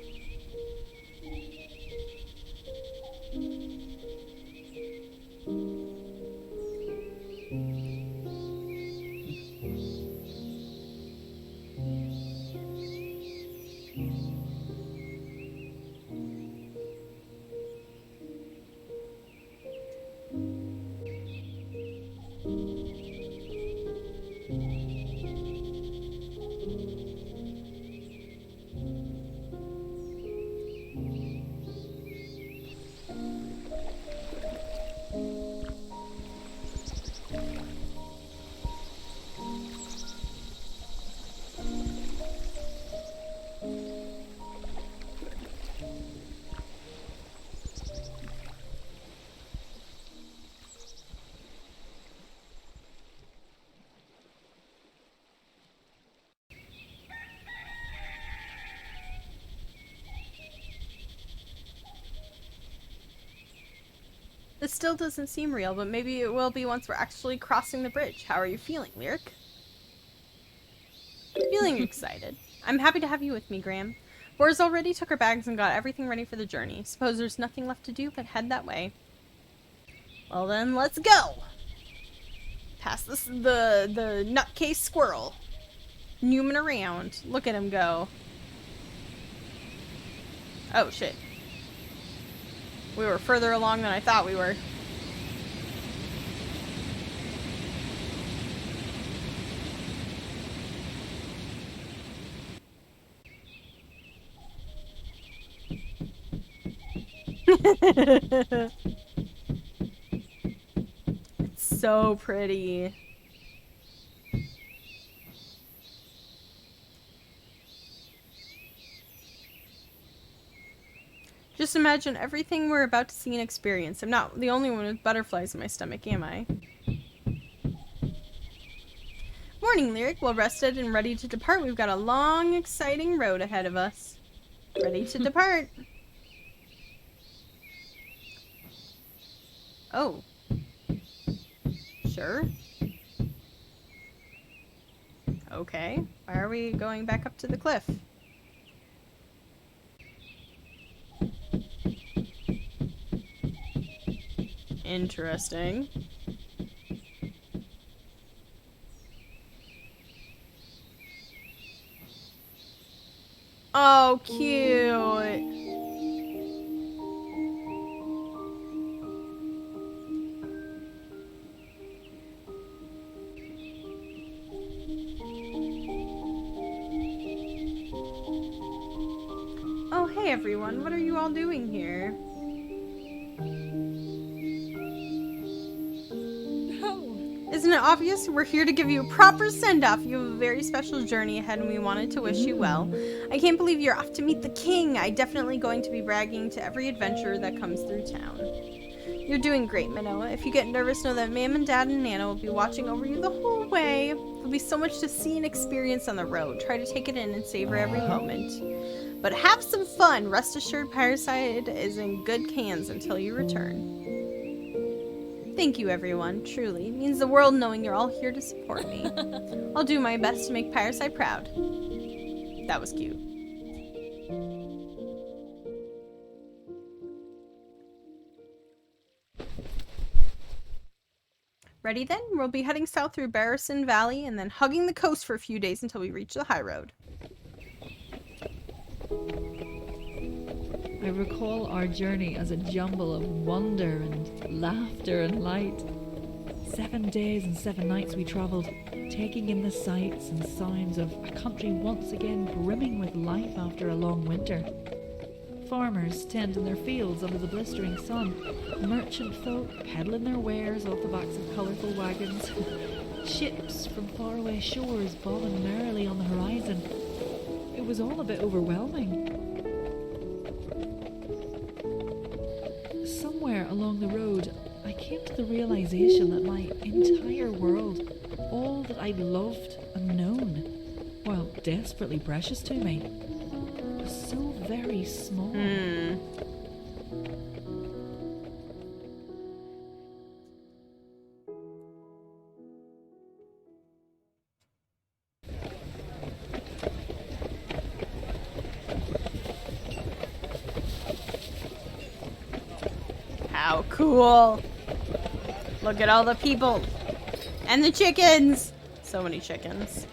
This still doesn't seem real, but maybe it will be once we're actually crossing the bridge. How are you feeling, Lyric? Feeling excited. I'm happy to have you with me, Graham. Boris already took her bags and got everything ready for the journey. Suppose there's nothing left to do but head that way. Well then, let's go! Past this, the nutcase squirrel. Newman around. Look at him go. Oh, shit. We were further along than I thought we were. It's so pretty. Just imagine everything we're about to see and experience. I'm not the only one with butterflies in my stomach, am I? Morning, Lyric. Well rested and ready to depart. We've got a long, exciting road ahead of us. Ready to depart. Oh. Sure. Okay. Why are we going back up to the cliff? Interesting. Oh, cute. Oh, hey everyone. What are you all doing here? Isn't it obvious? We're here to give you a proper send-off. You have a very special journey ahead and we wanted to wish you well. I can't believe you're off to meet the king. I'm definitely going to be bragging to every adventurer that comes through town. You're doing great, Manoa. If you get nervous, know that Mom and Dad and Nana will be watching over you the whole way. There'll be so much to see and experience on the road. Try to take it in and savor every moment. But have some fun. Rest assured Pyreside is in good hands until you return. Thank you, everyone. Truly. It means the world knowing you're all here to support me. I'll do my best to make Pyreside proud. That was cute. Ready then? We'll be heading south through Barrison Valley and then hugging the coast for a few days until we reach the high road. I recall our journey as a jumble of wonder and laughter and light. 7 days and 7 nights we travelled, taking in the sights and sounds of a country once again brimming with life after a long winter. Farmers tending their fields under the blistering sun, merchant folk peddling their wares off the backs of colourful wagons, ships from faraway shores bobbing merrily on the horizon. It was all a bit overwhelming. Somewhere along the road, I came to the realization that my entire world, all that I'd loved and known, while desperately precious to me, was so very small. How cool. Look at all the people. And the chickens. So many chickens.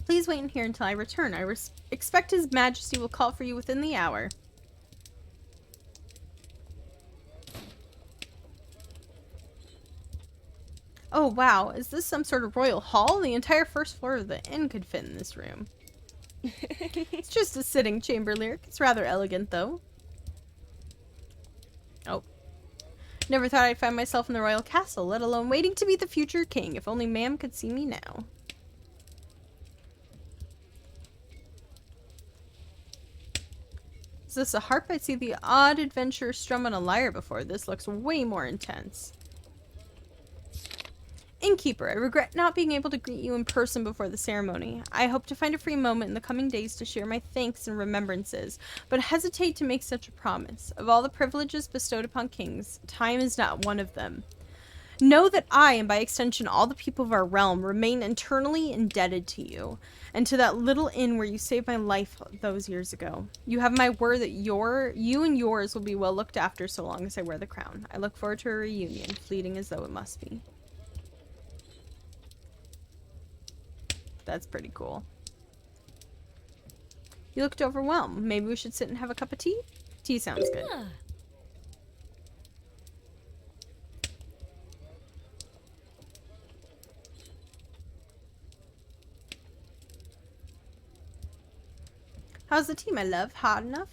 Please wait in here until I return. I expect His Majesty will call for you within the hour. Oh wow, is this some sort of royal hall? The entire first floor of the inn could fit in this room. It's just a sitting chamber, Lyric. It's rather elegant, though. Oh. Never thought I'd find myself in the royal castle, let alone waiting to meet the future king. If only ma'am could see me now. Is this a harp? I see the odd adventurer strum on a lyre before. This looks way more intense. Innkeeper, I regret not being able to greet you in person before the ceremony. I hope to find a free moment in the coming days to share my thanks and remembrances, but hesitate to make such a promise. Of all the privileges bestowed upon kings, time is not one of them. Know that I, and by extension all the people of our realm, remain eternally indebted to you, and to that little inn where you saved my life those years ago. You have my word that you and yours will be well looked after so long as I wear the crown. I look forward to a reunion, fleeting as though it must be. That's pretty cool. You looked overwhelmed. Maybe we should sit and have a cup of tea? Tea sounds good. How's the tea, my love? Hot enough?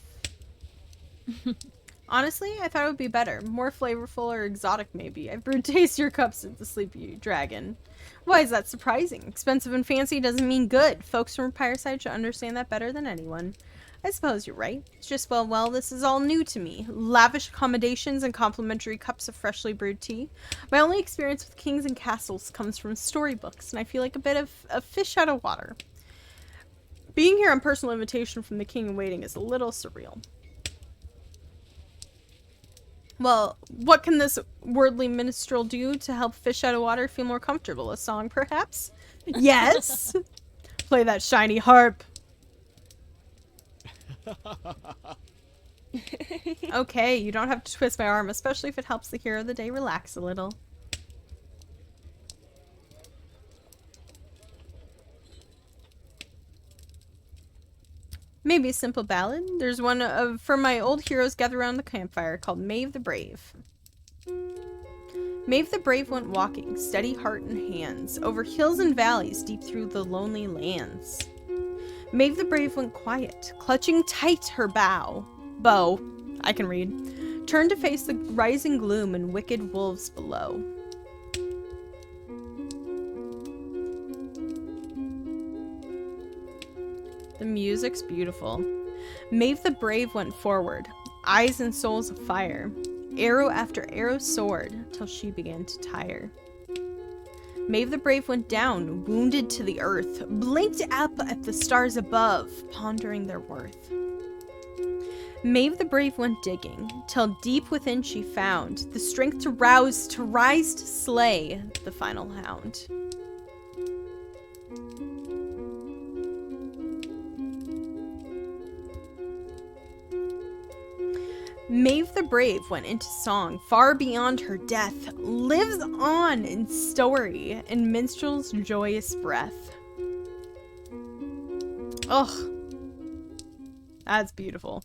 Honestly, I thought it would be better. More flavorful or exotic, maybe. I've brewed tastier cups at the Sleepy Dragon. Why is that surprising? Expensive and fancy doesn't mean good. Folks from Pyreside should understand that better than anyone. I suppose you're right. It's just, well, this is all new to me. Lavish accommodations and complimentary cups of freshly brewed tea. My only experience with kings and castles comes from storybooks, and I feel like a bit of a fish out of water. Being here on personal invitation from the king in waiting is a little surreal. Well, what can this worldly minstrel do to help fish out of water feel more comfortable? A song, perhaps? Yes! Play that shiny harp. Okay, you don't have to twist my arm, especially if it helps the hero of the day relax a little. Maybe a simple ballad. There's one for my old heroes gather around the campfire called Maeve the Brave. Maeve the Brave went walking, steady heart and hands, over hills and valleys deep through the lonely lands. Maeve the Brave went quiet, clutching tight her bow. I can read. Turned to face the rising gloom and wicked wolves below. The music's beautiful. Maeve the Brave went forward, eyes and souls afire. Arrow after arrow soared, till she began to tire. Maeve the Brave went down, wounded to the earth, blinked up at the stars above, pondering their worth. Maeve the Brave went digging, till deep within she found the strength to rise to slay the final hound. Maeve the Brave went into song far beyond her death, lives on in story in minstrel's joyous breath. Ugh, that's beautiful.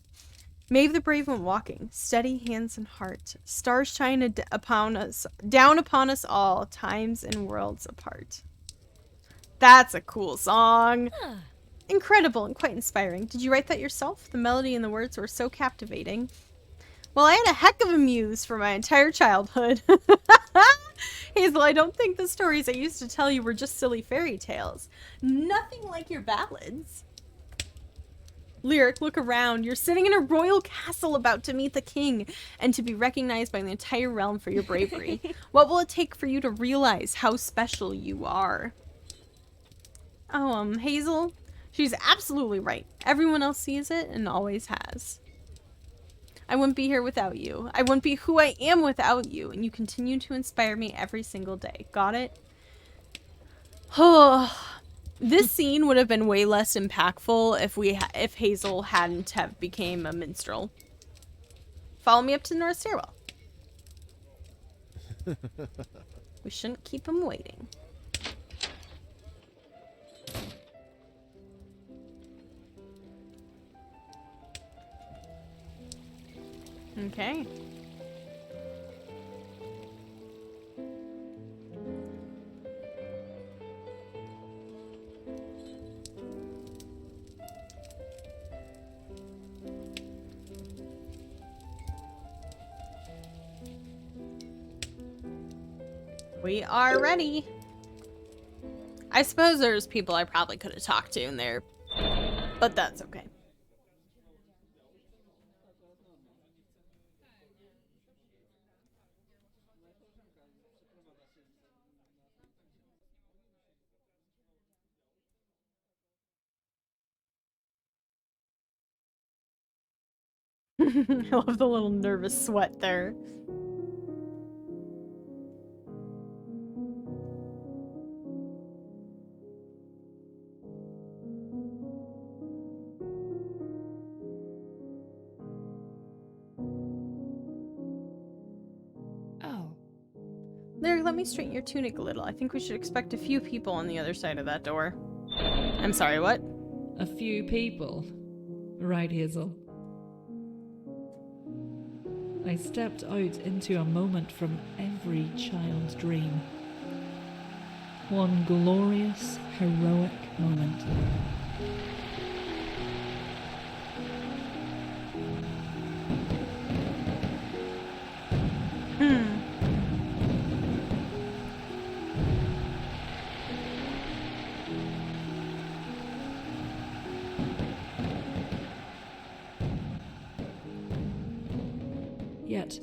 Maeve the Brave went walking, steady hands and heart. Stars shine down upon us all, times and worlds apart. That's a cool song. Incredible and quite inspiring. Did you write that yourself? The melody and the words were so captivating. Well, I had a heck of a muse for my entire childhood. Hazel, I don't think the stories I used to tell you were just silly fairy tales. Nothing like your ballads. Lyric, look around. You're sitting in a royal castle about to meet the king and to be recognized by the entire realm for your bravery. What will it take for you to realize how special you are? Oh, Hazel, she's absolutely right. Everyone else sees it and always has. I wouldn't be here without you. I wouldn't be who I am without you, and you continue to inspire me every single day. Got it? Oh, this scene would have been way less impactful if Hazel hadn't have became a minstrel. Follow me up to the North Stairwell. We shouldn't keep him waiting. Okay. We are ready. I suppose there's people I probably could have talked to in there, but that's okay. I love the little nervous sweat there. Oh, Lyric, let me straighten your tunic a little. I think we should expect a few people on the other side of that door. I'm sorry, what? a few people. Right, Hazel. I stepped out into a moment from every child's dream. One glorious, heroic moment. Yet,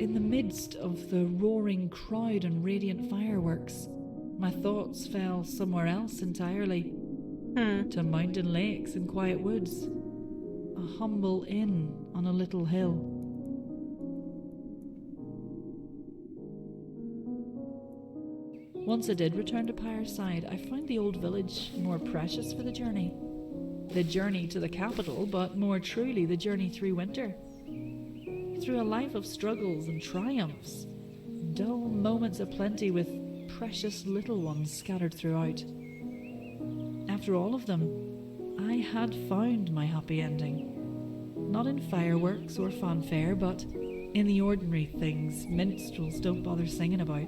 in the midst of the roaring crowd and radiant fireworks, my thoughts fell somewhere else entirely. To mountain lakes and quiet woods. A humble inn on a little hill. Once I did return to Pyreside, I found the old village more precious for the journey. The journey to the capital, but more truly the journey through winter. Through a life of struggles and triumphs, dull moments of plenty with precious little ones scattered throughout. After all of them, I had found my happy ending. Not in fireworks or fanfare, but in the ordinary things minstrels don't bother singing about.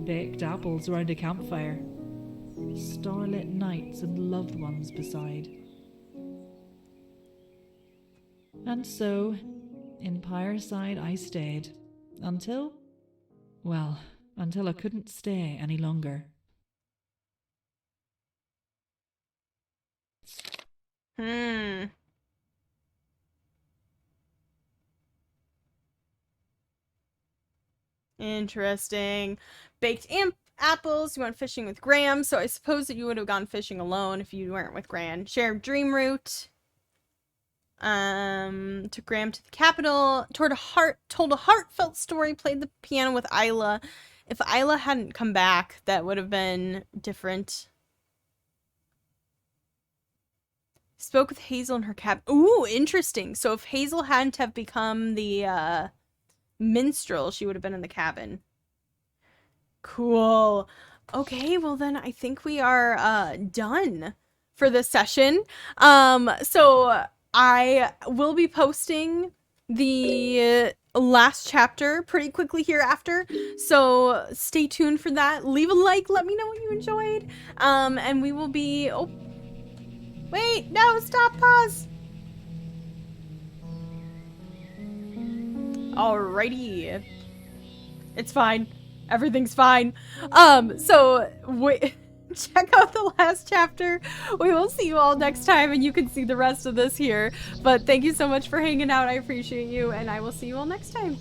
Baked apples round a campfire, starlit nights and loved ones beside. And so, in Pyreside I stayed, until I couldn't stay any longer. Interesting. Baked apples. You went fishing with Graham, so I suppose that you would have gone fishing alone if you weren't with Gran. Shared dream route. Took Graham to the capital. Told a heartfelt story. Played the piano with Isla. If Isla hadn't come back, that would have been different. Spoke with Hazel in her cabin. Ooh, interesting. So if Hazel hadn't have become the minstrel, she would have been in the cabin. Cool. Okay, well then I think we are done for this session. So I will be posting the last chapter pretty quickly hereafter, so stay tuned for that. Leave a like, let me know what you enjoyed, and we will be... Oh, wait, no, stop, pause. Alrighty. It's fine. Everything's fine. So check out the last chapter. We will see you all next time, and you can see the rest of this here. But thank you so much for hanging out. I appreciate you, and I will see you all next time.